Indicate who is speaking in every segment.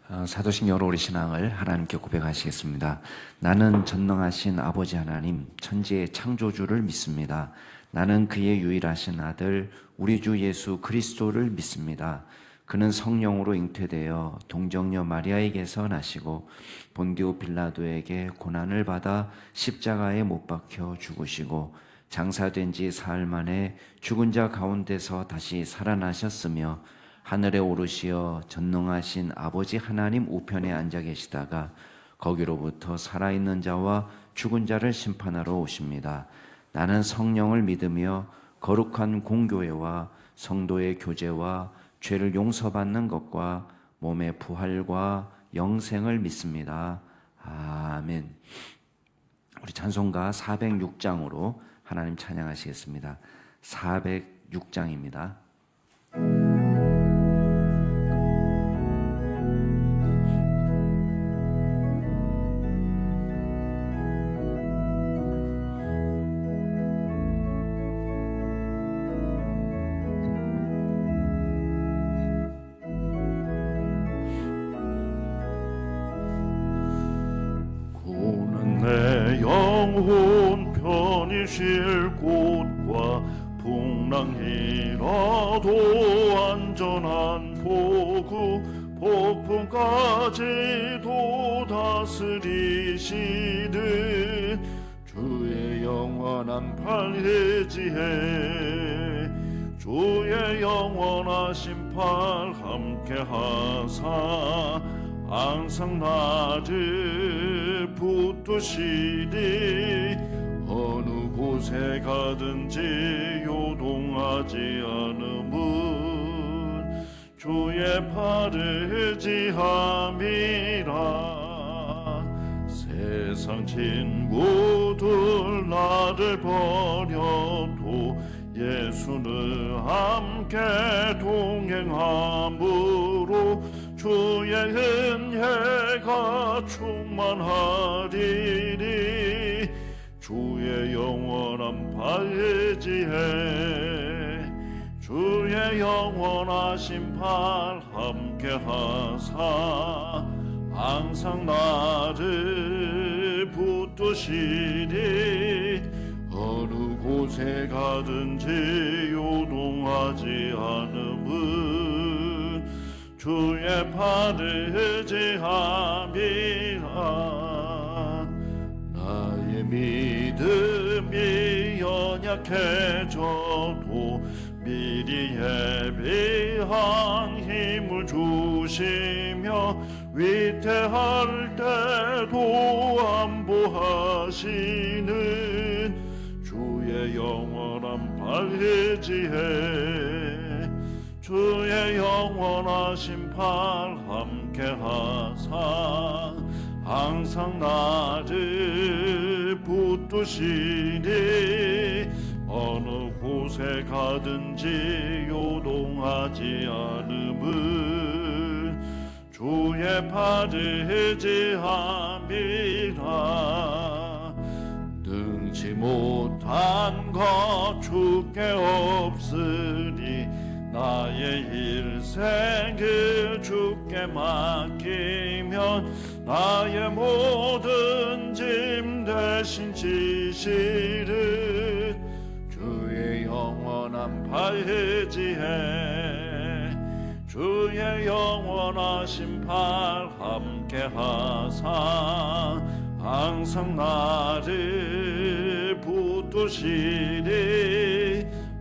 Speaker 1: 사도신경으로 우리 신앙을 하나님께 고백하시겠습니다. 나는 전능하신 아버지 하나님, 천지의 창조주를 믿습니다. 나는 그의 유일하신 아들, 우리 주 예수 그리스도를 믿습니다. 그는 성령으로 잉태되어 동정녀 마리아에게서 나시고 본디오 빌라도에게 고난을 받아 십자가에 못 박혀 죽으시고 장사된 지 사흘 만에 죽은 자 가운데서 다시 살아나셨으며 하늘에 오르시어 전능하신 아버지 하나님 우편에 앉아 계시다가 거기로부터 살아있는 자와 죽은 자를 심판하러 오십니다. 나는 성령을 믿으며 거룩한 공교회와 성도의 교제와 죄를 용서받는 것과 몸의 부활과 영생을 믿습니다. 아멘. 우리 찬송가 406장으로 하나님 찬양하시겠습니다. 406장입니다.
Speaker 2: 내 영혼 편히 쉴 곳과 풍랑이라도 안전한 포구 폭풍까지도 다스리시는 주의 영원한 팔 의지해 주의 영원하신 팔 함께하사 항상 나를 붙드시니 어느 곳에 가든지 요동하지 않음은 주의 팔을 의지함이라. 세상 친구들 나를 버려도 예수는 함께 동행함으로 주의 은혜가 충만하리니 주의 영원한 팔 의지해 주의 영원하신 팔 함께하사 항상 나를 붙드시니 어느 곳에 가든지 요동하지 않음은 주의 팔을 의지함이라. 나의 믿음이 연약해져도 미리 예비한 힘을 주시며 위태할 때도 안보하시는 주의 영원한 팔 의지해 주의 영원하신 팔 함께하사 항상 나를 붙드시니 어느 곳에 가든지 요동하지 않음은 주의 팔을 의지함이라. 능치 못한 것 주께 없으니 나의 일생을 주께 맡기면 나의 모든 짐 대신 지시를 주의 영원한 팔 의지해 주의 영원하신 팔 함께하사 항상 나를 붙드시니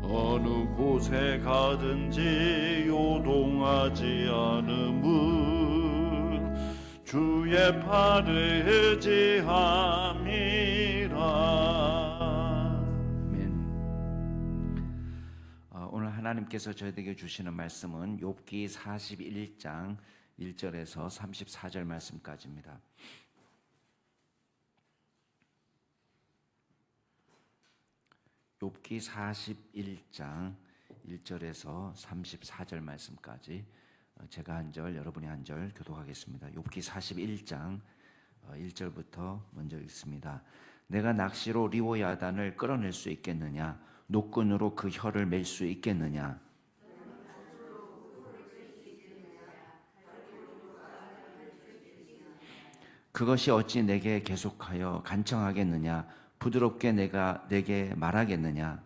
Speaker 2: 어느 곳에 가든지 요동하지 않음은 주의 팔을 의지함이라.
Speaker 1: 오늘 하나님께서 저희에게 주시는 말씀은 욥기 41장 1절에서 34절 말씀까지입니다. 욥기 41장 1절에서 34절 말씀까지 제가 한 절, 여러분이 한 절 교독하겠습니다. 욥기 41장 1절부터 먼저 읽습니다. 내가 낚시로 리오야단을 끌어낼 수 있겠느냐? 노끈으로 그 혀를 맬 수 있겠느냐? 그것이 어찌 내게 계속하여 간청하겠느냐? 부드럽게 내게 말하겠느냐?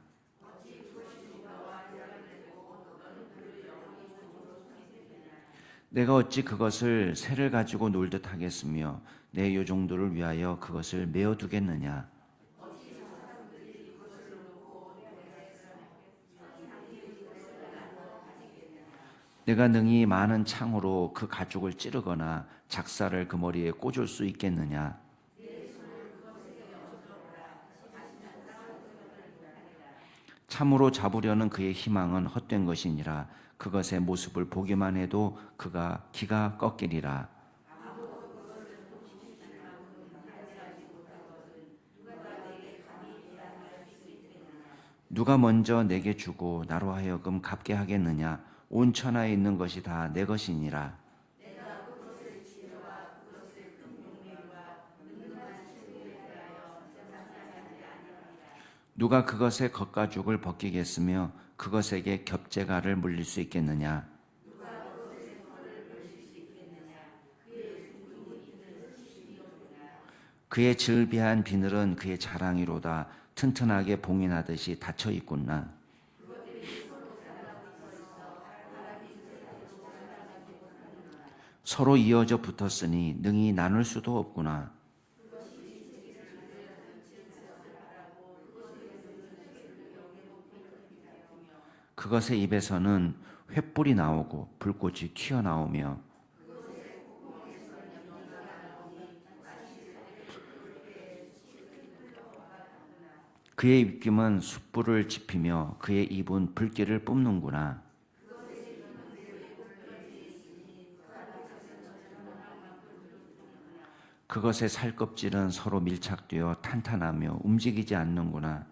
Speaker 1: 내가 어찌 그것을 새를 가지고 놀듯 하겠으며 내 요종들을 위하여 그것을 메어 두겠느냐? 내가 능히 많은 창으로 그 가죽을 찌르거나 작사를 그 머리에 꽂을 수 있겠느냐? 참으로 잡으려는 그의 희망은 헛된 것이니라. 그것의 모습을 보기만 해도 그가 기가 꺾이리라. 누가 먼저 내게 주고 나로 하여금 갚게 하겠느냐? 온 천하에 있는 것이 다 내 것이니라. 누가 그것의 겉가죽을 벗기겠으며 그것에게 겹재가를 물릴 수 있겠느냐? 그의 즐비한 비늘은 그의 자랑이로다. 튼튼하게 봉인하듯이 닫혀 있구나. 서로 이어져 붙었으니 능히 나눌 수도 없구나. 그것의 입에서는 횃불이 나오고 불꽃이 튀어나오며 그의 입김은 숯불을 지피며 그의 입은 불길을 뿜는구나. 그것의 살껍질은 서로 밀착되어 탄탄하며 움직이지 않는구나.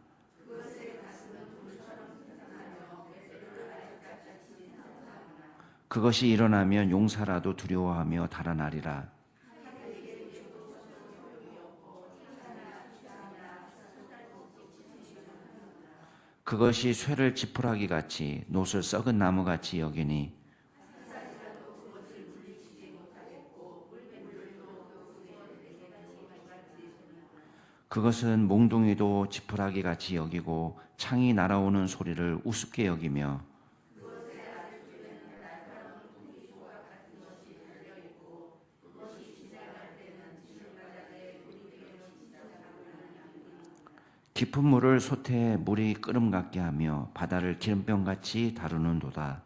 Speaker 1: 그것이 일어나면 용사라도 두려워하며 달아나리라. 그것이 쇠를 지푸라기 같이 노를 썩은 나무 같이 여기니 그것은 몽둥이도 지푸라기 같이 여기고 창이 날아오는 소리를 우습게 여기며 깊은 물을 솥에 물이 끓음 같게 하며 바다를 기름병같이 다루는도다.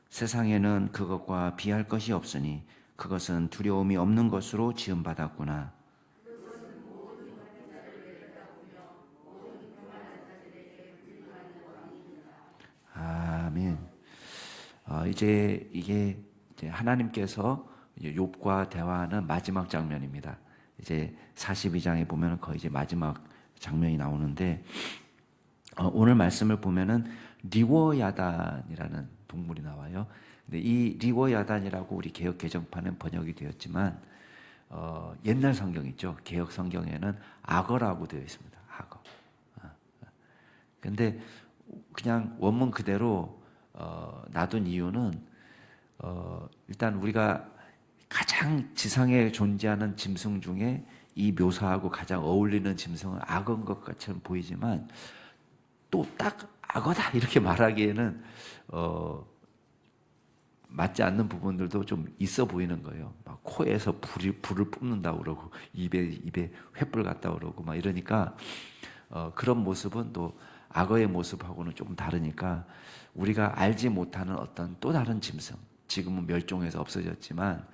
Speaker 1: 세상에는 그것과 비할 것이 없으니 그것은 두려움이 없는 것으로 지음받았구나. 아멘. 이제 이게 하나님께서 욥과 대화하는 마지막 장면입니다. 이제 42장에 보면 거의 이제 마지막 장면이 나오는데 오늘 말씀을 보면은 리워야단이라는 동물이 나와요. 근데 이 리워야단이라고 우리 개역 개정판은 번역이 되었지만 옛날 성경 있죠. 개역 성경에는 악어라고 되어 있습니다. 악어. 근데 그냥 원문 그대로 놔둔 이유는 일단 우리가 가장 지상에 존재하는 짐승 중에 이 묘사하고 가장 어울리는 짐승은 악어인 것 같처럼 보이지만 또 딱 악어다 이렇게 말하기에는 맞지 않는 부분들도 좀 있어 보이는 거예요. 막 코에서 불을 뿜는다고 그러고 입에 횃불 같다 그러고 막 이러니까 그런 모습은 또 악어의 모습하고는 조금 다르니까 우리가 알지 못하는 어떤 또 다른 짐승, 지금은 멸종해서 없어졌지만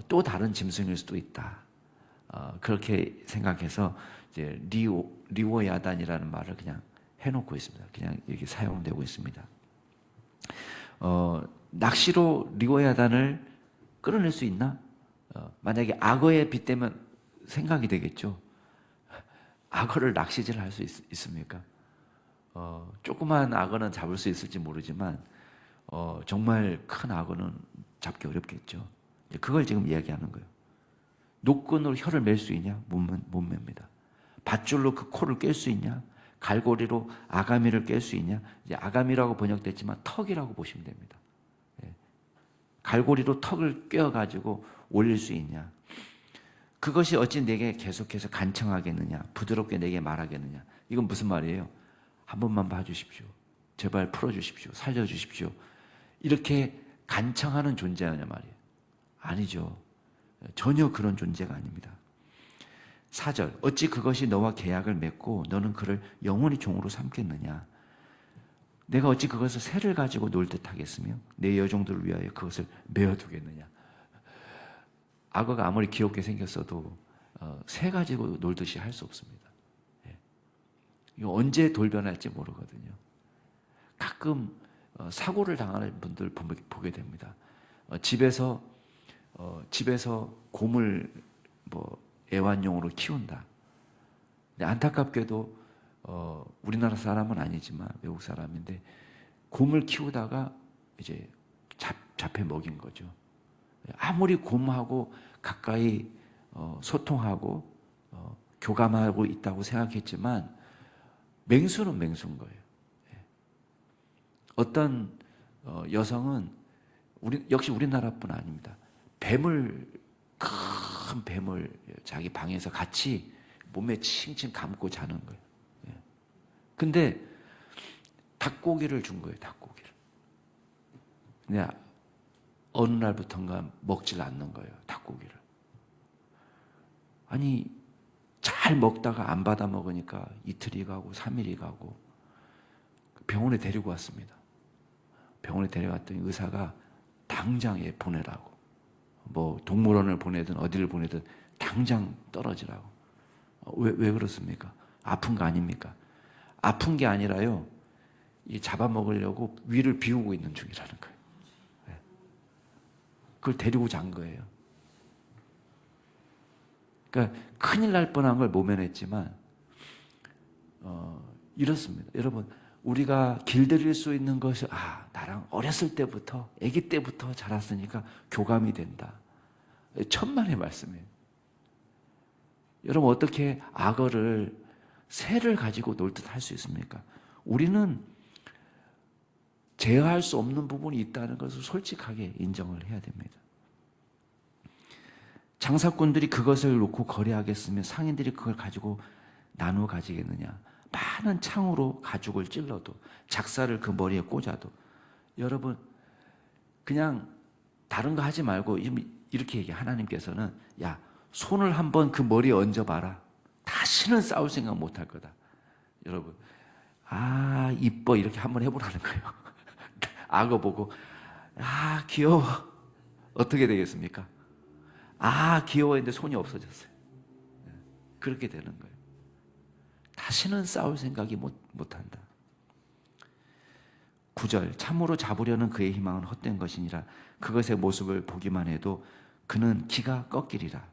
Speaker 1: 또 다른 짐승일 수도 있다. 그렇게 생각해서 이제 리워야단이라는 말을 그냥 해놓고 있습니다. 그냥 이렇게 사용되고 있습니다. 낚시로 리워야단을 끌어낼 수 있나? 만약에 악어에 빗대면 생각이 되겠죠. 악어를 낚시질 할 수 있습니까? 조그만 악어는 잡을 수 있을지 모르지만 정말 큰 악어는 잡기 어렵겠죠. 그걸 지금 이야기하는 거예요. 노끈으로 혀를 맬 수 있냐? 못 맵니다. 밧줄로 그 코를 깰 수 있냐? 갈고리로 아가미를 깰 수 있냐? 이제 아가미라고 번역됐지만 턱이라고 보시면 됩니다. 예. 갈고리로 턱을 꿰어가지고 올릴 수 있냐? 그것이 어찌 내게 계속해서 간청하겠느냐? 부드럽게 내게 말하겠느냐? 이건 무슨 말이에요? 한 번만 봐주십시오. 제발 풀어주십시오. 살려주십시오. 이렇게 간청하는 존재냐 말이에요. 아니죠. 전혀 그런 존재가 아닙니다. 4절, 어찌 그것이 너와 계약을 맺고 너는 그를 영원히 종으로 삼겠느냐? 내가 어찌 그것을 새를 가지고 놀 듯 하겠으며 내 여종들을 위하여 그것을 메어두겠느냐? 악어가 아무리 귀엽게 생겼어도 새 가지고 놀듯이 할 수 없습니다. 예. 이거 언제 돌변할지 모르거든요. 가끔 사고를 당하는 분들 보게 됩니다. 집에서 곰을 애완용으로 키운다. 근데 안타깝게도 우리나라 사람은 아니지만 외국 사람인데 곰을 키우다가 이제 잡혀 먹인 거죠. 아무리 곰하고 가까이 소통하고 교감하고 있다고 생각했지만 맹수는 맹수인 거예요. 어떤 여성은 역시 우리나라뿐 아닙니다. 큰 뱀을 자기 방에서 같이 몸에 칭칭 감고 자는 거예요. 근데 닭고기를 준 거예요. 닭고기를. 근데 어느 날부턴가 먹질 않는 거예요. 닭고기를. 아니 잘 먹다가 안 받아 먹으니까 이틀이 가고 3일이 가고 병원에 데리고 왔습니다. 병원에 데려갔더니 의사가 당장 얘 보내라고. 동물원을 보내든 어디를 보내든 당장 떨어지라고. 왜 그렇습니까? 아픈 거 아닙니까? 아픈 게 아니라요. 잡아먹으려고 위를 비우고 있는 중이라는 거예요. 그걸 데리고 잔 거예요. 그러니까 큰일 날 뻔한 걸 모면했지만 이렇습니다. 여러분 우리가 길들일 수 있는 것이 나랑 어렸을 때부터 아기 때부터 자랐으니까 교감이 된다. 천만의 말씀이에요. 여러분 어떻게 악어를 새를 가지고 놀 듯 할 수 있습니까? 우리는 제어할 수 없는 부분이 있다는 것을 솔직하게 인정을 해야 됩니다. 장사꾼들이 그것을 놓고 거래하겠으며 상인들이 그걸 가지고 나누어 가지겠느냐? 많은 창으로 가죽을 찔러도 작사를 그 머리에 꽂아도 여러분 그냥 다른 거 하지 말고 이렇게 얘기해. 하나님께서는 야 손을 한번 그 머리에 얹어봐라. 다시는 싸울 생각 못할 거다. 여러분 이뻐 이렇게 한번 해보라는 거예요. 악어 보고 귀여워 어떻게 되겠습니까? 귀여워 했는데 손이 없어졌어요. 그렇게 되는 거예요. 다시는 싸울 생각이 못한다. 9절, 참으로 잡으려는 그의 희망은 헛된 것이니라. 그것의 모습을 보기만 해도 그는 기가 꺾이리라.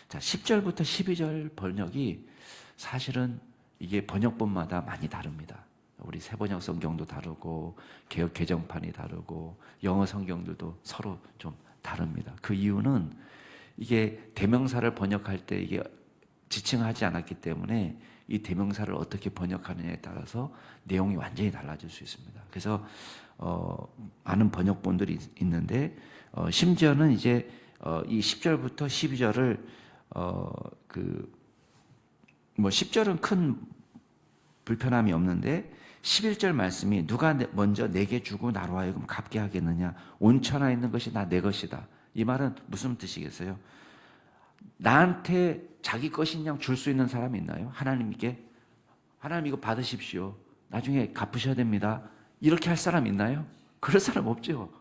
Speaker 1: 자, 10절부터 12절 번역이 사실은 이게 번역본마다 많이 다릅니다. 우리 새번역 성경도 다르고 개역 개정판이 다르고 영어 성경들도 서로 좀 다릅니다. 그 이유는 이게 대명사를 번역할 때 이게 지칭하지 않았기 때문에 이 대명사를 어떻게 번역하느냐에 따라서 내용이 완전히 달라질 수 있습니다. 그래서 많은 번역본들이 있는데 심지어는 이제 이 10절부터 12절을 10절은 큰 불편함이 없는데 11절 말씀이 누가 먼저 내게 주고 나로 하여금 갚게 하겠느냐? 온천하 있는 것이 다 내 것이다. 이 말은 무슨 뜻이겠어요? 나한테 자기 것인 양 줄 수 있는 사람이 있나요? 하나님께 하나님 이거 받으십시오. 나중에 갚으셔야 됩니다. 이렇게 할 사람 있나요? 그럴 사람 없죠.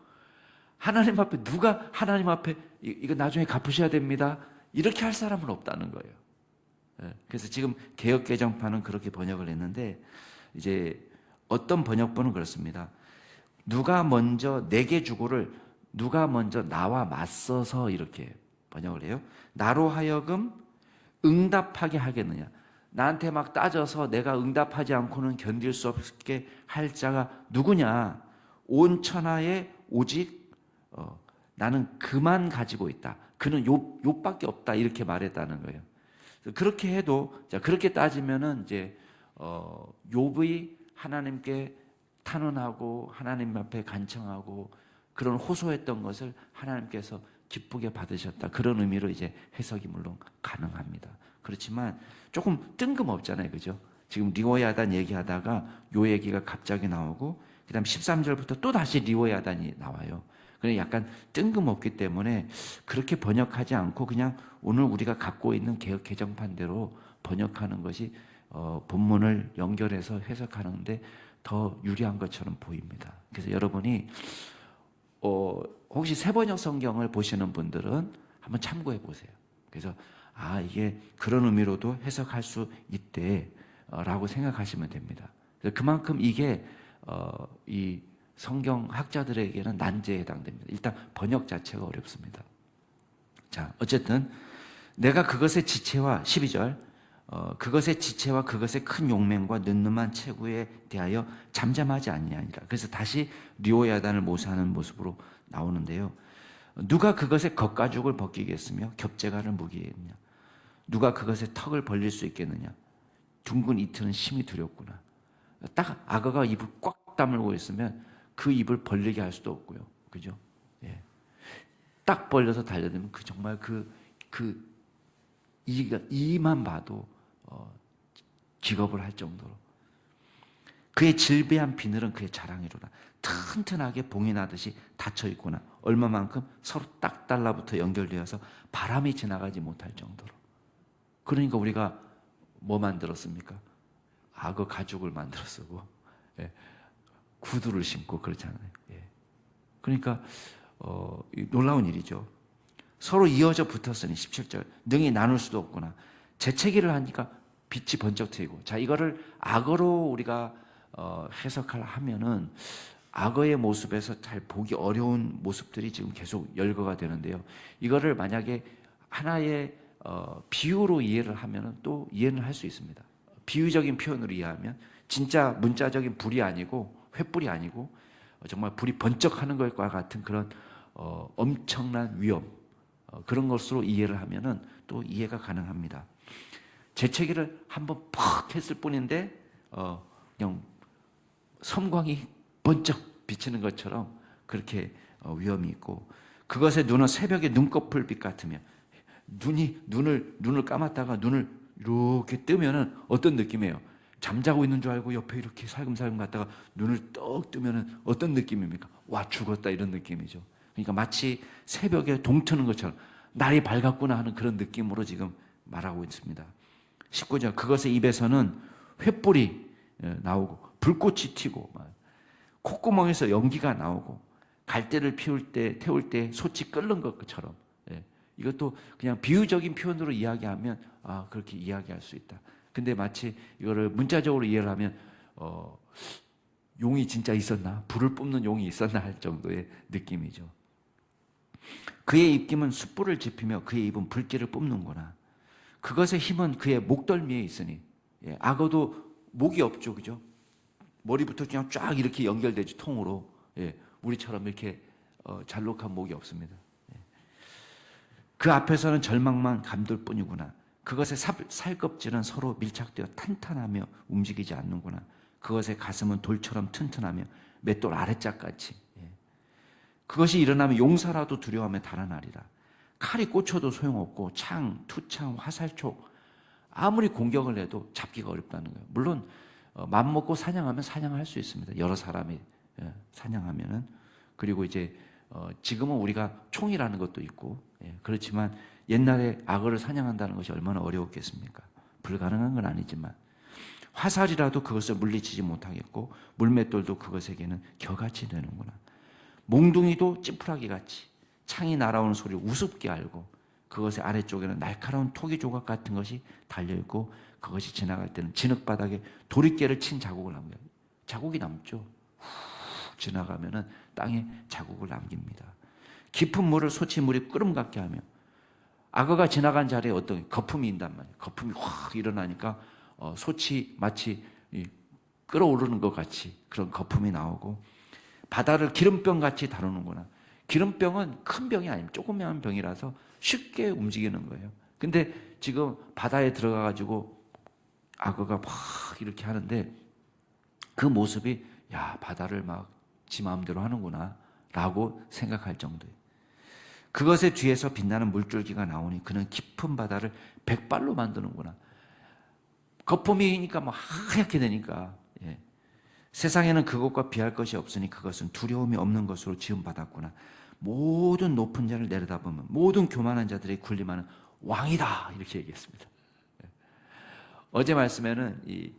Speaker 1: 하나님 앞에 누가 하나님 앞에 이거 나중에 갚으셔야 됩니다. 이렇게 할 사람은 없다는 거예요. 그래서 지금 개역 개정판은 그렇게 번역을 했는데 이제 어떤 번역본은 그렇습니다. 누가 먼저 내게 주고를 누가 먼저 나와 맞서서 이렇게 번역을 해요. 나로 하여금 응답하게 하겠느냐. 나한테 막 따져서 내가 응답하지 않고는 견딜 수 없게 할 자가 누구냐. 온 천하에 오직 나는 그만 가지고 있다. 그는 욥밖에 없다. 이렇게 말했다는 거예요. 그렇게 해도 자 그렇게 따지면은 이제 욥이 하나님께 탄원하고 하나님 앞에 간청하고 그런 호소했던 것을 하나님께서 기쁘게 받으셨다. 그런 의미로 이제 해석이 물론 가능합니다. 그렇지만 조금 뜬금없잖아요. 그죠? 지금 리워야단 얘기하다가 요 얘기가 갑자기 나오고 그 다음 13절부터 또 다시 리워야단이 나와요. 그래 약간 뜬금없기 때문에 그렇게 번역하지 않고 그냥 오늘 우리가 갖고 있는 개역 개정판대로 번역하는 것이 본문을 연결해서 해석하는데 더 유리한 것처럼 보입니다. 그래서 여러분이 혹시 새번역 성경을 보시는 분들은 한번 참고해 보세요. 그래서 이게 그런 의미로도 해석할 수 있대라고 생각하시면 됩니다. 그만큼 이게 이 성경 학자들에게는 난제에 해당됩니다. 일단 번역 자체가 어렵습니다. 자, 어쨌든 내가 그것의 지체와 12절 그것의 지체와 그것의 큰 용맹과 늠름한 체구에 대하여 잠잠하지 아니하니라. 그래서 다시 리오야단을 모사하는 모습으로 나오는데요. 누가 그것의 겉가죽을 벗기겠으며 겹재가를 무기겠느냐. 누가 그것의 턱을 벌릴 수 있겠느냐. 둥근 이틀은 심히 두렵구나. 딱 악어가 입을 꽉 다물고 있으면 그 입을 벌리게 할 수도 없고요. 그죠? 예. 딱 벌려서 달려들면 정말 이만 봐도 기겁을 할 정도로 그의 질배한 비늘은 그의 자랑이로다. 튼튼하게 봉이 나듯이 닫혀 있구나. 얼마만큼 서로 딱 달라붙어 연결되어서 바람이 지나가지 못할 정도로. 그러니까 우리가 뭐 만들었습니까? 악어 가죽을 만들어 쓰고 구두를 신고 그렇잖아요. 그러니까 놀라운 일이죠. 서로 이어져 붙었으니 17절 능히 나눌 수도 없구나. 재채기를 하니까 빛이 번쩍 트이고. 자, 이거를 악어로 우리가 해석을 하면은 악어의 모습에서 잘 보기 어려운 모습들이 지금 계속 열거가 되는데요. 이거를 만약에 하나의 비유로 이해를 하면은 또 이해는 할 수 있습니다. 비유적인 표현으로 이해하면 진짜 문자적인 불이 아니고 횃불이 아니고 정말 불이 번쩍하는 것과 같은 그런 엄청난 위험 그런 것으로 이해를 하면은 또 이해가 가능합니다. 재채기를 한번 퍽 했을 뿐인데 그냥 섬광이 번쩍 비치는 것처럼 그렇게 위험이 있고 그것의 눈은 새벽의 눈꺼풀빛 같으며 눈을 감았다가 눈을 이렇게 뜨면은 어떤 느낌이에요? 잠자고 있는 줄 알고 옆에 이렇게 살금살금 갔다가 눈을 떡 뜨면은 어떤 느낌입니까? 와, 죽었다 이런 느낌이죠. 그러니까 마치 새벽에 동트는 것처럼 날이 밝았구나 하는 그런 느낌으로 지금 말하고 있습니다. 19절 그것의 입에서는 횃불이 나오고 불꽃이 튀고 콧구멍에서 연기가 나오고 갈대를 태울 때 솥이 끓는 것처럼 이것도 그냥 비유적인 표현으로 이야기하면 그렇게 이야기할 수 있다. 근데 마치 이거를 문자적으로 이해를 하면 용이 진짜 있었나? 불을 뿜는 용이 있었나 할 정도의 느낌이죠. 그의 입김은 숯불을 지피며 그의 입은 불길을 뿜는구나. 그것의 힘은 그의 목덜미에 있으니 악어도 목이 없죠. 그죠? 머리부터 그냥 쫙 이렇게 연결되지 통으로. 우리처럼 이렇게 잘록한 목이 없습니다. 그 앞에서는 절망만 감돌 뿐이구나. 그것의 살껍질은 서로 밀착되어 탄탄하며 움직이지 않는구나. 그것의 가슴은 돌처럼 튼튼하며 맷돌 아래짝같이. 그것이 일어나면 용사라도 두려워하며 달아나리라. 칼이 꽂혀도 소용없고 창, 투창, 화살촉 아무리 공격을 해도 잡기가 어렵다는 거예요. 물론 맘먹고 사냥하면 사냥할 수 있습니다. 여러 사람이 사냥하면은. 그리고 이제 지금은 우리가 총이라는 것도 있고 그렇지만 옛날에 악어를 사냥한다는 것이 얼마나 어려웠겠습니까? 불가능한 건 아니지만 화살이라도 그것을 물리치지 못하겠고 물맷돌도 그것에게는 겨같이 되는구나. 몽둥이도 찌푸라기 같이 창이 날아오는 소리를 우습게 알고 그것의 아래쪽에는 날카로운 토기 조각 같은 것이 달려있고 그것이 지나갈 때는 진흙바닥에 도리깨를 친 자국을 남겨요. 자국이 남죠. 후 지나가면은 땅에 자국을 남깁니다. 깊은 물을 솟이 물이 끓음 같게 하며 악어가 지나간 자리에 어떤 거품이 있단 말이에요. 거품이 확 일어나니까 솟이 마치 끓어오르는 것 같이 그런 거품이 나오고 바다를 기름병 같이 다루는구나. 기름병은 큰 병이 아닙니다. 조그마한 병이라서 쉽게 움직이는 거예요. 근데 지금 바다에 들어가가지고 악어가 막 이렇게 하는데 그 모습이 야, 바다를 막 지 마음대로 하는구나 라고 생각할 정도예요. 그것의 뒤에서 빛나는 물줄기가 나오니 그는 깊은 바다를 백발로 만드는구나. 거품이니까 막 하얗게 되니까, 예. 세상에는 그것과 비할 것이 없으니 그것은 두려움이 없는 것으로 지음받았구나. 모든 높은 자를 내려다보면 모든 교만한 자들이 군림하는 왕이다 이렇게 얘기했습니다. 어제 말씀에는 이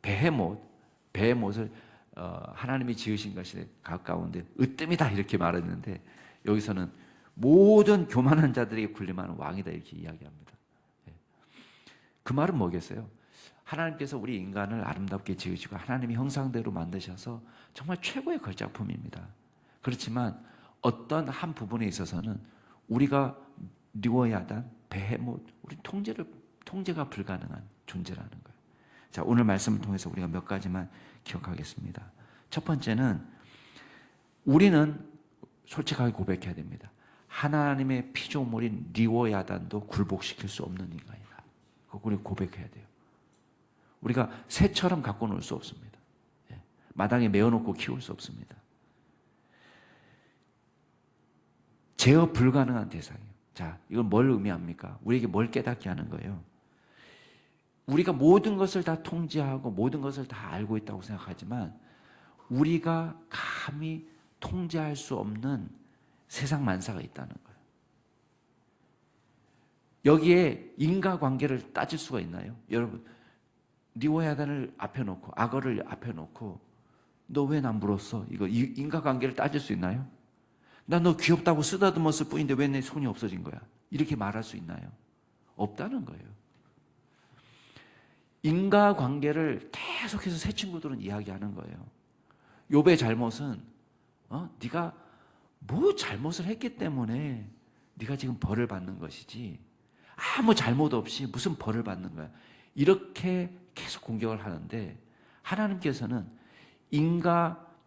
Speaker 1: 베헤못을 하나님이 지으신 것이 가까운데 으뜸이다 이렇게 말했는데 여기서는 모든 교만한 자들에게 군림하는 왕이다 이렇게 이야기합니다. 그 말은 뭐겠어요? 하나님께서 우리 인간을 아름답게 지으시고 하나님의 형상대로 만드셔서 정말 최고의 걸작품입니다. 그렇지만 어떤 한 부분에 있어서는 우리가 리워야단, 베헤못, 우리 통제가 불가능한 존재라는 거예요. 자, 오늘 말씀을 통해서 우리가 몇 가지만 기억하겠습니다. 첫 번째는 우리는 솔직하게 고백해야 됩니다. 하나님의 피조물인 리워야단도 굴복시킬 수 없는 인간이다. 그거 우리 고백해야 돼요. 우리가 새처럼 갖고 놀 수 없습니다. 마당에 메어놓고 키울 수 없습니다. 제어 불가능한 대상이에요. 자, 이건 뭘 의미합니까? 우리에게 뭘 깨닫게 하는 거예요? 우리가 모든 것을 다 통제하고 모든 것을 다 알고 있다고 생각하지만 우리가 감히 통제할 수 없는 세상 만사가 있다는 거예요. 여기에 인과관계를 따질 수가 있나요? 여러분, 리워야단을 앞에 놓고 악어를 앞에 놓고 너 왜 난 물었어? 이거 인과관계를 따질 수 있나요? 나 너 귀엽다고 쓰다듬었을 뿐인데 왜 내 손이 없어진 거야? 이렇게 말할 수 있나요? 없다는 거예요. 인과관계를 계속해서 새 친구들은 이야기하는 거예요. 욥의 잘못은 네가 뭐 잘못을 했기 때문에 네가 지금 벌을 받는 것이지 아무 잘못 없이 무슨 벌을 받는 거야. 이렇게 계속 공격을 하는데 하나님께서는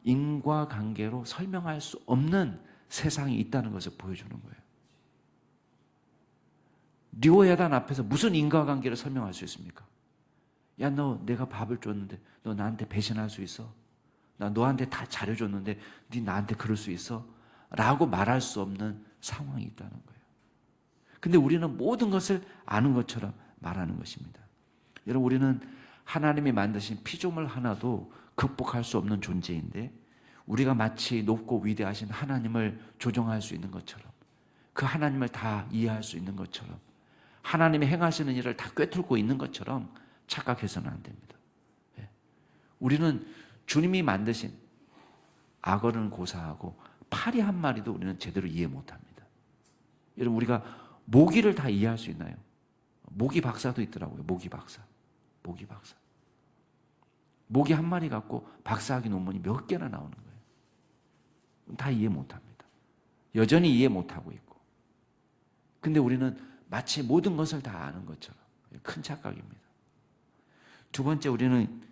Speaker 1: 인과관계로 설명할 수 없는 세상이 있다는 것을 보여주는 거예요. 리워야단 앞에서 무슨 인과관계를 설명할 수 있습니까? 야, 너 내가 밥을 줬는데 너 나한테 배신할 수 있어? 나 너한테 다 잘해줬는데 네 나한테 그럴 수 있어? 라고 말할 수 없는 상황이 있다는 거예요. 근데 우리는 모든 것을 아는 것처럼 말하는 것입니다. 여러분, 우리는 하나님이 만드신 피조물 하나도 극복할 수 없는 존재인데 우리가 마치 높고 위대하신 하나님을 조종할 수 있는 것처럼 그 하나님을 다 이해할 수 있는 것처럼 하나님이 행하시는 일을 다 꿰뚫고 있는 것처럼 착각해서는 안 됩니다. 우리는 주님이 만드신 악어는 고사하고 파리 한 마리도 우리는 제대로 이해 못합니다. 여러분, 우리가 모기를 다 이해할 수 있나요? 모기 박사도 있더라고요. 모기 박사. 모기 한 마리 갖고 박사학위 논문이 몇 개나 나오는 거예요. 다 이해 못합니다. 여전히 이해 못하고 있고. 근데 우리는 마치 모든 것을 다 아는 것처럼 큰 착각입니다. 두 번째, 우리는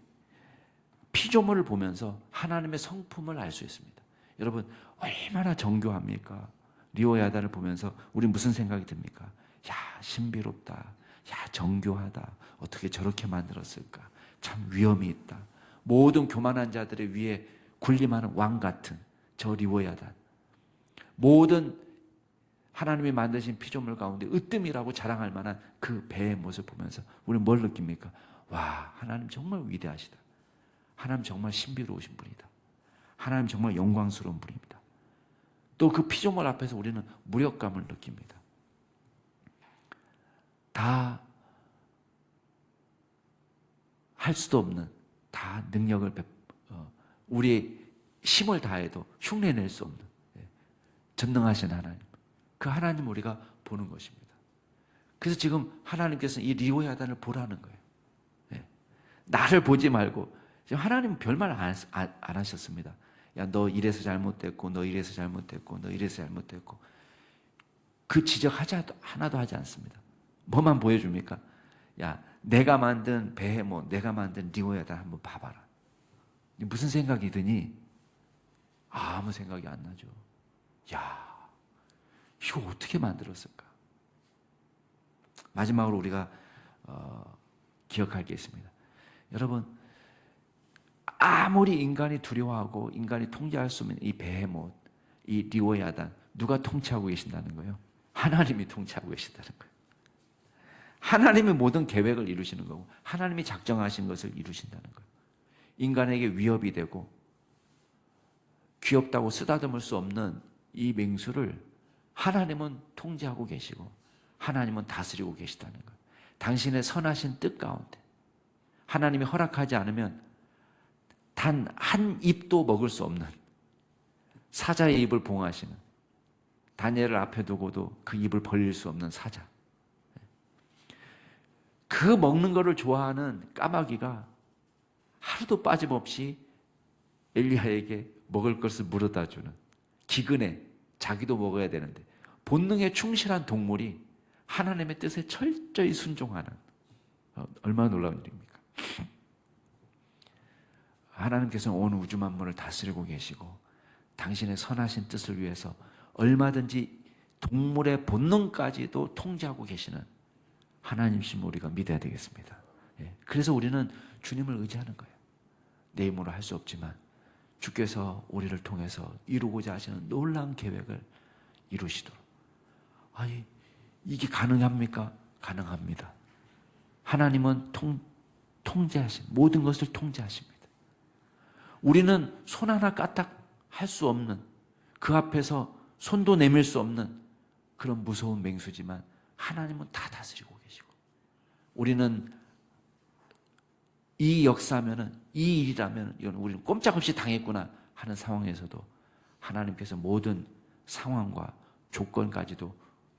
Speaker 1: 피조물을 보면서 하나님의 성품을 알 수 있습니다. 여러분, 얼마나 정교합니까? 리워야단을 보면서 우리 무슨 생각이 듭니까? 야, 신비롭다. 야, 정교하다. 어떻게 저렇게 만들었을까? 참 위엄이 있다. 모든 교만한 자들의 위에 군림하는 왕 같은 저 리워야단. 모든 하나님이 만드신 피조물 가운데 으뜸이라고 자랑할 만한 그 배의 모습을 보면서 우리는 뭘 느낍니까? 와, 하나님 정말 위대하시다. 하나님 정말 신비로우신 분이다. 하나님 정말 영광스러운 분입니다. 또 그 피조물 앞에서 우리는 무력감을 느낍니다. 다 할 수도 없는, 다 능력을 우리의 힘을 다해도 흉내낼 수 없는 전능하신 하나님, 그 하나님 우리가 보는 것입니다. 그래서 지금 하나님께서는 이 리워야단을 보라는 거예요. 나를 보지 말고, 지금 하나님은 별말 안 하셨습니다. 야, 너 이래서 잘못됐고, 너 이래서 잘못됐고, 너 이래서 잘못됐고, 그 지적 하나도 하지 않습니다. 뭐만 보여줍니까? 야, 내가 만든 베헤못, 내가 만든 리워야단 한번 봐봐라. 무슨 생각이 드니? 아무 생각이 안 나죠. 야, 이거 어떻게 만들었을까? 마지막으로 우리가 기억할 게 있습니다. 여러분, 아무리 인간이 두려워하고 인간이 통제할 수 없는 이 베헤못, 이 리오야단, 누가 통치하고 계신다는 거예요? 하나님이 통치하고 계신다는 거예요. 하나님이 모든 계획을 이루시는 거고 하나님이 작정하신 것을 이루신다는 거예요. 인간에게 위협이 되고 귀엽다고 쓰다듬을 수 없는 이 맹수를 하나님은 통제하고 계시고 하나님은 다스리고 계시다는 거예요. 당신의 선하신 뜻 가운데 하나님이 허락하지 않으면 단 한 입도 먹을 수 없는 사자의 입을 봉하시는, 다니엘을 앞에 두고도 그 입을 벌릴 수 없는 사자, 그 먹는 거를 좋아하는 까마귀가 하루도 빠짐없이 엘리야에게 먹을 것을 물어다 주는, 기근에 자기도 먹어야 되는데 본능에 충실한 동물이 하나님의 뜻에 철저히 순종하는, 얼마나 놀라운 일입니까? 하나님께서는 온 우주 만물을 다스리고 계시고 당신의 선하신 뜻을 위해서 얼마든지 동물의 본능까지도 통제하고 계시는 하나님이심을 우리가 믿어야 되겠습니다. 그래서 우리는 주님을 의지하는 거예요. 내 힘으로 할 수 없지만 주께서 우리를 통해서 이루고자 하시는 놀라운 계획을 이루시도록. 아니, 이게 가능합니까? 가능합니다. 하나님은 통제하신, 모든 것을 통제하십니다. 우리는 손 하나 까딱 할 수 없는, 그 앞에서 손도 내밀 수 없는 그런 무서운 맹수지만 하나님은 다 다스리고 계시고, 우리는 이 역사면은, 이 일이라면 이건 우리는 꼼짝없이 당했구나 하는 상황에서도 하나님께서 모든 상황과 조건까지도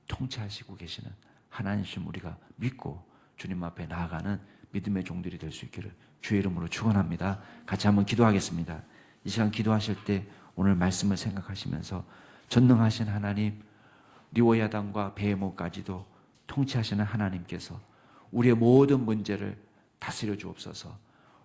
Speaker 1: 통치하시고 계시는 하나님이신 우리가 믿고 주님 앞에 나아가는 믿음의 종들이 될 수 있기를 주의 이름으로 축원합니다. 같이 한번 기도하겠습니다. 이 시간 기도하실 때 오늘 말씀을 생각하시면서 전능하신 하나님, 리오야단과 베헤못까지도 통치하시는 하나님께서 우리의 모든 문제를 다스려 주옵소서.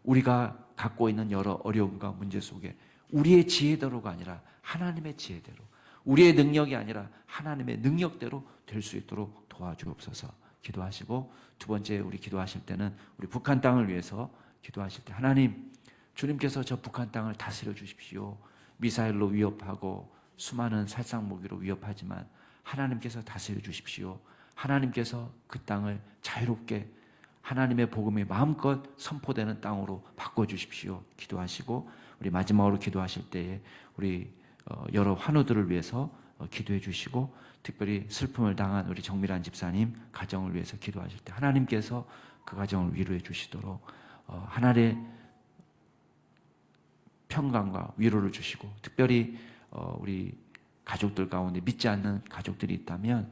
Speaker 1: 우리가 갖고 있는 여러 어려움과 문제 속에 우리의 지혜대로가 아니라 하나님의 지혜대로, 우리의 능력이 아니라 하나님의 능력대로 될 수 있도록 도와주옵소서. 기도하시고, 두 번째 우리 기도하실 때는 우리 북한 땅을 위해서 기도하실 때, 하나님, 주님께서 저 북한 땅을 다스려 주십시오. 미사일로 위협하고 수많은 살상무기로 위협하지만 하나님께서 다스려 주십시오. 하나님께서 그 땅을 자유롭게 하나님의 복음이 마음껏 선포되는 땅으로 바꿔주십시오. 기도하시고, 우리 마지막으로 기도하실 때에 우리 여러 환우들을 위해서 기도해 주시고, 특별히 슬픔을 당한 우리 정밀한 집사님 가정을 위해서 기도하실 때 하나님께서 그 가정을 위로해 주시도록 하나님의 평강과 위로를 주시고, 특별히 우리 가족들 가운데 믿지 않는 가족들이 있다면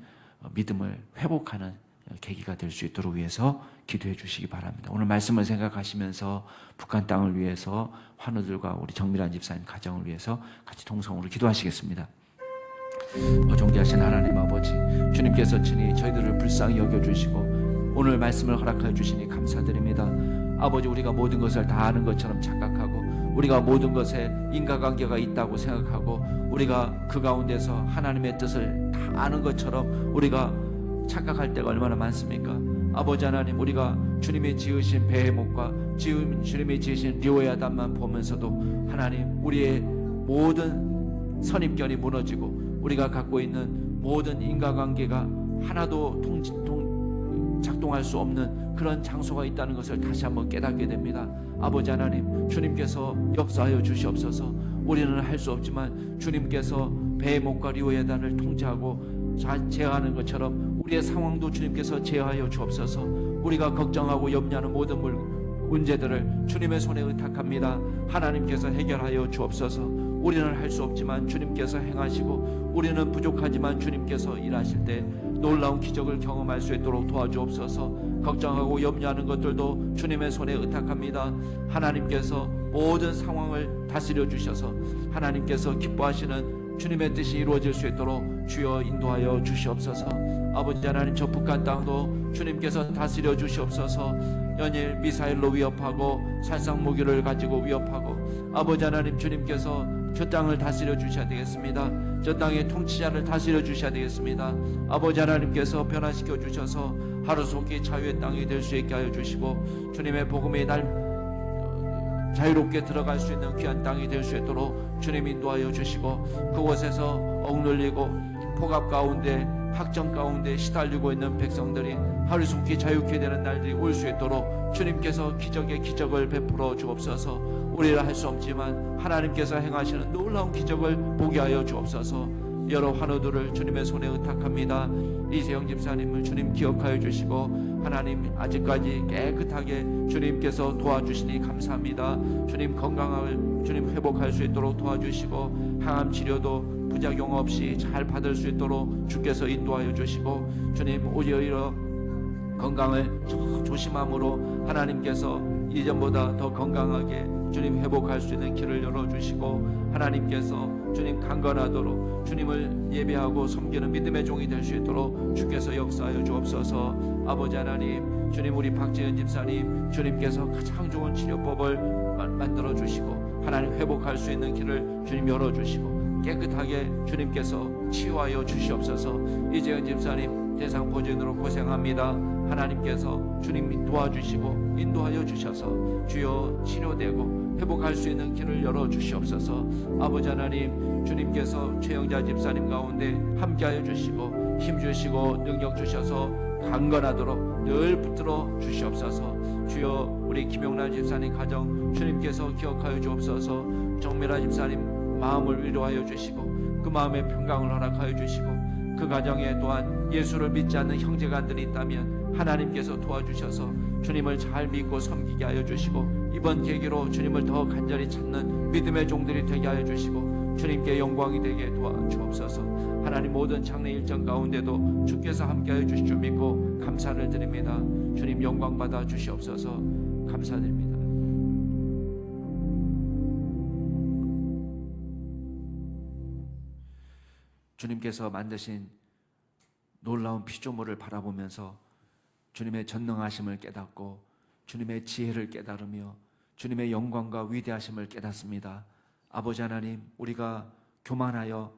Speaker 1: 믿음을 회복하는 계기가 될 수 있도록 위해서 기도해 주시기 바랍니다. 오늘 말씀을 생각하시면서 북한 땅을 위해서 환우들과 우리 정밀한 집사님 가정을 위해서 같이 동성으로 기도하시겠습니다. 존귀하신 하나님 아버지, 주님께서 친히 저희들을 불쌍히 여겨주시고 오늘 말씀을 허락하여 주시니 감사드립니다. 아버지, 우리가 모든 것을 다 아는 것처럼 착각하고 우리가 모든 것에 인과관계가 있다고 생각하고 우리가 그 가운데서 하나님의 뜻을 다 아는 것처럼 우리가 착각할 때가 얼마나 많습니까? 아버지 하나님, 우리가 주님이 지으신 베헤못과 주님이 지으신 리오야단만 보면서도 하나님, 우리의 모든 선입견이 무너지고 우리가 갖고 있는 모든 인과관계가 하나도 작동할 수 없는 그런 장소가 있다는 것을 다시 한번 깨닫게 됩니다. 아버지 하나님, 주님께서 역사하여 주시옵소서. 우리는 할 수 없지만 주님께서 베헤못과 리오야단을 통제하고 제어하는 것처럼 우리의 상황도 주님께서 제어하여 주옵소서. 우리가 걱정하고 염려하는 모든 문제들을 주님의 손에 의탁합니다. 하나님께서 해결하여 주옵소서. 우리는 할 수 없지만 주님께서 행하시고 우리는 부족하지만 주님께서 일하실 때 놀라운 기적을 경험할 수 있도록 도와주옵소서. 걱정하고 염려하는 것들도 주님의 손에 의탁합니다. 하나님께서 모든 상황을 다스려 주셔서 하나님께서 기뻐하시는 주님의 뜻이 이루어질 수 있도록 주여 인도하여 주시옵소서. 아버지 하나님, 저 북한 땅도 주님께서 다스려 주시옵소서. 연일 미사일로 위협하고 살상무기를 가지고 위협하고 아버지 하나님, 주님께서 저 땅을 다스려 주셔야 되겠습니다. 저 땅의 통치자를 다스려 주셔야 되겠습니다. 아버지 하나님께서 변화시켜 주셔서 하루속히 자유의 땅이 될 수 있게 하여 주시고 주님의 복음이
Speaker 3: 자유롭게 들어갈 수 있는 귀한 땅이 될 수 있도록 주님 인도하여 주시고, 그곳에서 억눌리고 폭압 가운데 학정 가운데 시달리고 있는 백성들이 하루 숨기 자유케 되는 날들이 올 수 있도록 주님께서 기적의 기적을 베풀어 주옵소서. 우리라 할 수 없지만 하나님께서 행하시는 놀라운 기적을 보게 하여 주옵소서. 여러 환우들을 주님의 손에 의탁합니다. 이세영 집사님을 주님 기억하여 주시고, 하나님 아직까지 깨끗하게 주님께서 도와주시니 감사합니다. 주님 건강을 주님 회복할 수 있도록 도와주시고, 항암 치료도 부작용 없이 잘 받을 수 있도록 주께서 인도하여 주시고, 주님 오히려 건강을 조심함으로 하나님께서 이전보다 더 건강하게 주님 회복할 수 있는 길을 열어주시고, 하나님께서 주님 강건하도록 주님을 예배하고 섬기는 믿음의 종이 될 수 있도록 주께서 역사하여 주옵소서. 아버지 하나님, 주님 우리 박재현 집사님 주님께서 가장 좋은 치료법을 만들어 주시고, 하나님 회복할 수 있는 길을 주님 열어주시고, 깨끗하게 주님께서 치유하여 주시옵소서. 이재현 집사님 대상포진으로 고생합니다. 하나님께서 주님이 도와주시고 인도하여 주셔서 주여 치료되고 회복할 수 있는 길을 열어주시옵소서. 아버지 하나님, 주님께서 최영자 집사님 가운데 함께하여 주시고 힘주시고 능력 주셔서 강건하도록 늘 붙들어 주시옵소서. 주여 우리 김용란 집사님 가정 주님께서 기억하여 주옵소서. 정미라 집사님 마음을 위로하여 주시고 그 마음의 평강을 허락하여 주시고, 그 가정에 또한 예수를 믿지 않는 형제간들이 있다면 하나님께서 도와주셔서 주님을 잘 믿고 섬기게 하여 주시고, 이번 계기로 주님을 더 간절히 찾는 믿음의 종들이 되게 하여 주시고 주님께 영광이 되게 도와주옵소서. 하나님 모든 장래 일정 가운데도 주께서 함께하여 주실 줄 믿고 감사를 드립니다. 주님 영광 받아 주시옵소서. 감사드립니다. 주님께서 만드신 놀라운 피조물을 바라보면서 주님의 전능하심을 깨닫고 주님의 지혜를 깨달으며 주님의 영광과 위대하심을 깨닫습니다. 아버지 하나님, 우리가 교만하여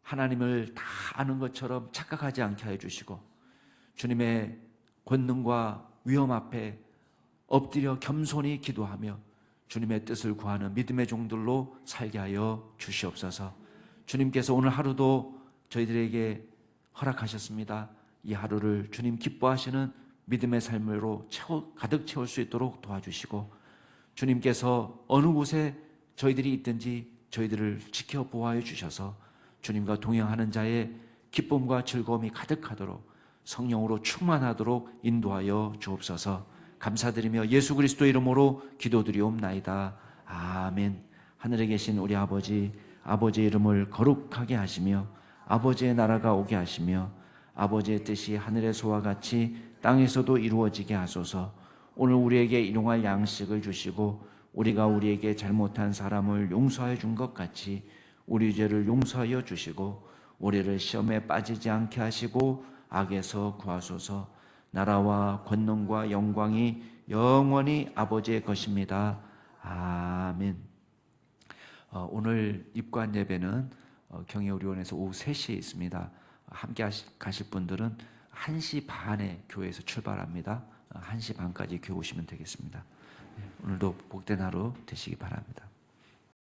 Speaker 3: 하나님을 다 아는 것처럼 착각하지 않게 해주시고, 주님의 권능과 위엄 앞에 엎드려 겸손히 기도하며 주님의 뜻을 구하는 믿음의 종들로 살게 하여 주시옵소서. 주님께서 오늘 하루도 저희들에게 허락하셨습니다. 이 하루를 주님 기뻐하시는 믿음의 삶으로 가득 채울 수 있도록 도와주시고, 주님께서 어느 곳에 저희들이 있든지 저희들을 지켜 보호하여 주셔서 주님과 동행하는 자의 기쁨과 즐거움이 가득하도록 성령으로 충만하도록 인도하여 주옵소서. 감사드리며 예수 그리스도 이름으로 기도드리옵나이다. 아멘. 하늘에 계신 우리 아버지, 아버지의 이름을 거룩하게 하시며 아버지의 나라가 오게 하시며 아버지의 뜻이 하늘에서와 같이 땅에서도 이루어지게 하소서. 오늘 우리에게 일용할 양식을 주시고 우리가 우리에게 잘못한 사람을 용서하여 준 것 같이 우리 죄를 용서하여 주시고 우리를 시험에 빠지지 않게 하시고 악에서 구하소서. 나라와 권능과 영광이 영원히 아버지의 것입니다. 아멘. 오늘 입관 예배는 경혜우리원에서 오후 3시에 있습니다. 함께 가실 분들은 1시 반에 교회에서 출발합니다. 1시 반까지 교회 오시면 되겠습니다. 오늘도 복된 하루 되시기 바랍니다.